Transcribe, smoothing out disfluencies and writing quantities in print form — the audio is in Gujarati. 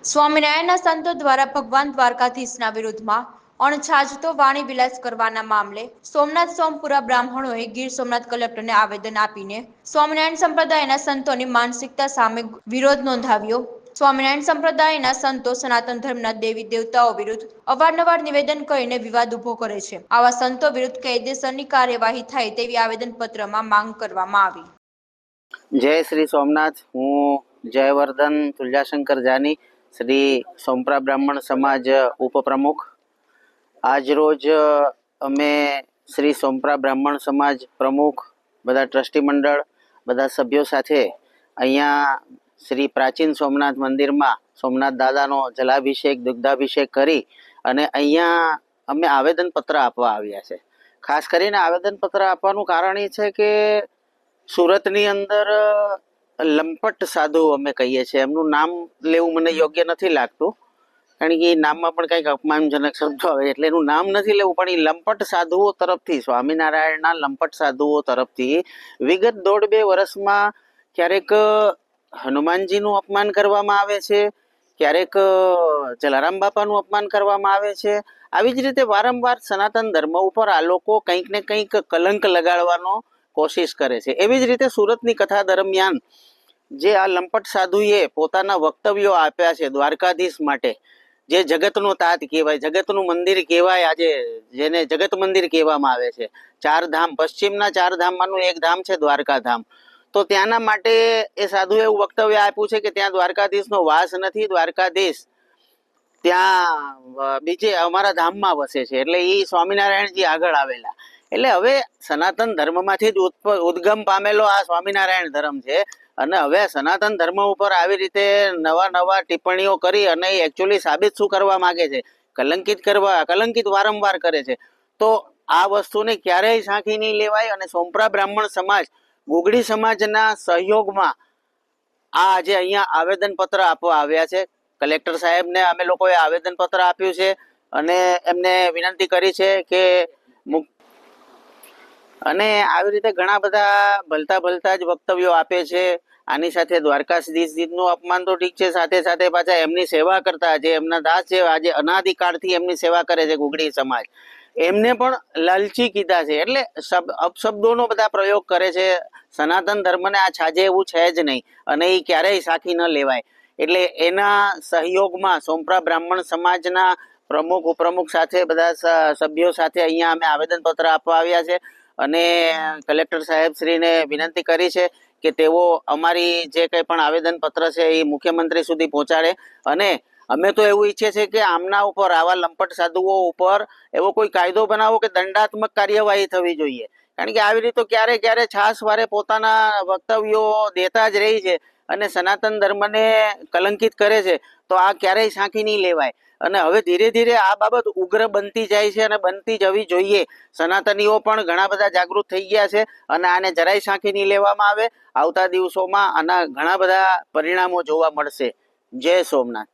સ્વામિનારાયણના સંતો દ્વારા ભગવાન દ્વારકાધીશના વિરુદ્ધમાં અણછાજતો વાણી વિલાસ કરવાના મામલે સોમનાથ સોમપુરા બ્રાહ્મણોએ ગીર સોમનાથ કલેક્ટરને આવેદન આપીને સ્વામિનારાયણ સંપ્રદાયના સંતોની માનસિકતા સામે વિરોધ નોંધાવ્યો। સ્વામિનારાયણ સંપ્રદાયના સંતો સનાતન ધર્મના દેવી દેવતાઓ વિરુદ્ધ અવારનવાર નિવેદન કરીને વિવાદ ઉભો કરે છે। આવા સંતો વિરુદ્ધ કાયદેસરની કાર્યવાહી થાય તેવી આવેદનપત્રમાં માંગ કરવામાં આવી। जय श्री सोमनाथ। हूँ जयवर्धन तुलजाशंकर जानी, श्री सोमपुरा ब्राह्मण समाज उपप्रमुख। आज रोज अमे श्री सोमपुरा ब्राह्मण समाज प्रमुख बधा ट्रस्टी मंडल बधा सभ्यों साथे अहींया श्री प्राचीन सोमनाथ मंदिर में सोमनाथ दादानो जलाभिषेक दुग्धाभिषेक करी अने अहींया अमे आवेदन पत्र आपवा आव्या छे। खास करीने आवेदन पत्र आपवानुं कारण ए छे के सूरतनी अंदर लंपट साधु अमे कहीए छीए, एमनुं नाम लेवुं मने योग्य नथी लागतुं कारण के नाममां पण कंईक अपमानजनक शब्दो आवे એટલે એનું નામ નથી લેવું, પણ એ લંપટ સાધુઓ તરફથી સ્વામિનારાયણના લંપટ સાધુઓ તરફથી વિગત 1.5-2 વર્ષમાં ક્યારેક હનુમાનજીનું અપમાન કરવામાં આવે છે, ક્યારેક જલારામ બાપાનું અપમાન કરવામાં આવે છે। આવી જ રીતે વારંવાર સનાતન ધર્મ ઉપર આ લોકો કંઈક ને કંઈક કલંક લગાડવાનો कोशिश करे छे। एवी ज रीते सूरतनी कथा दरमियान जे आ लंपट साधुए पोताना वक्तव्यो आप्या छे द्वारकाधीश माटे, जे जगतनो तात कहेवाय, जगतनुं मंदिर कहेवाय, आजे जेने जगत मंदिर कहेवामां आवे छे। 4 धाम, पश्चिमना 4 धाममांनुं एक धाम छे द्वारका धाम। तो त्याना माटे ए साधुए एवुं वक्तव्य आप्युं छे के त्यां द्वारकाधीशनो वास नथी, द्वारकाधीश त्यां बीजे अमारा धाममां वसे छे, एटले ई स्वामिनारायणजी आगळ आवेला। એટલે હવે સનાતન ધર્મમાંથી જ ઉદ્ગમ પામેલો આ સ્વામિનારાયણ ધર્મ છે અને હવે સનાતન ધર્મ ઉપર આવી રીતે નવા ટિપ્પણીઓ કરી અને એકચ્યુઅલી સાબિત શું કરવા માંગે છે, કલંકિત વારંવાર કરે છે। તો આ વસ્તુને ક્યારેય સાંખી નહીં લેવાય અને સોમપુરા બ્રાહ્મણ સમાજ ગુગડી સમાજના સહયોગમાં આ આજે અહીંયા આવેદનપત્ર આપવા આવ્યા છે। કલેક્ટર સાહેબને અમે લોકોએ આવેદનપત્ર આપ્યું છે અને એમને વિનંતી કરી છે કે અને આવી રીતે ઘણા બધા ભલતા જ વક્તવ્યો આપે છે। આની સાથે દ્વારકાધીશજીનું અપમાન તો ઠીક છે, સાથે સાથે પાછા એમની સેવા કરતા જે એમના દાસ છે, આજે અનાદિકાળથી એમની સેવા કરે છે ગુગડી સમાજ, એમને પણ લાલચી કીધા છે। એટલે અપશબ્દોનો બધા પ્રયોગ કરે છે। સનાતન ધર્મને આ છાજે એવું છે જ નહીં અને એ ક્યારેય સાખી ન લેવાય। એટલે એના સહયોગમાં સોમપુરા બ્રાહ્મણ સમાજના પ્રમુખ ઉપપ્રમુખ સાથે બધા સભ્યો સાથે અહીંયા અમે આવેદનપત્ર આપવા આવ્યા છે અને કલેક્ટર સાહેબ શ્રીને વિનંતી કરી છે કે તેઓ અમારી જે કંઈ પણ આવેદનપત્ર છે એ મુખ્યમંત્રી સુધી પહોંચાડે અને અમે તો એવું ઈચ્છીએ છીએ કે આમના ઉપર આવા લંપટ સાધુઓ ઉપર એવો કોઈ કાયદો બનાવો કે દંડાત્મક કાર્યવાહી થવી જોઈએ, કારણ કે આવી રીતે ક્યારે છાસવારે પોતાના વક્તવ્યો દેતા જ રહી છે અને સનાતન ધર્મને કલંકિત કરે છે। તો આ ક્યારેય સાંખી નહીં લેવાય અને હવે ધીરે ધીરે આ બાબત ઉગ્ર બનતી જાય છે અને બનતી જવી જોઈએ। સનાતનીઓ પણ ઘણા બધા જાગૃત થઈ ગયા છે અને આને જરાય સાંખી નહીં લેવામાં આવે। આવતા દિવસોમાં આના ઘણા બધા પરિણામો જોવા મળશે। જય સોમનાથ।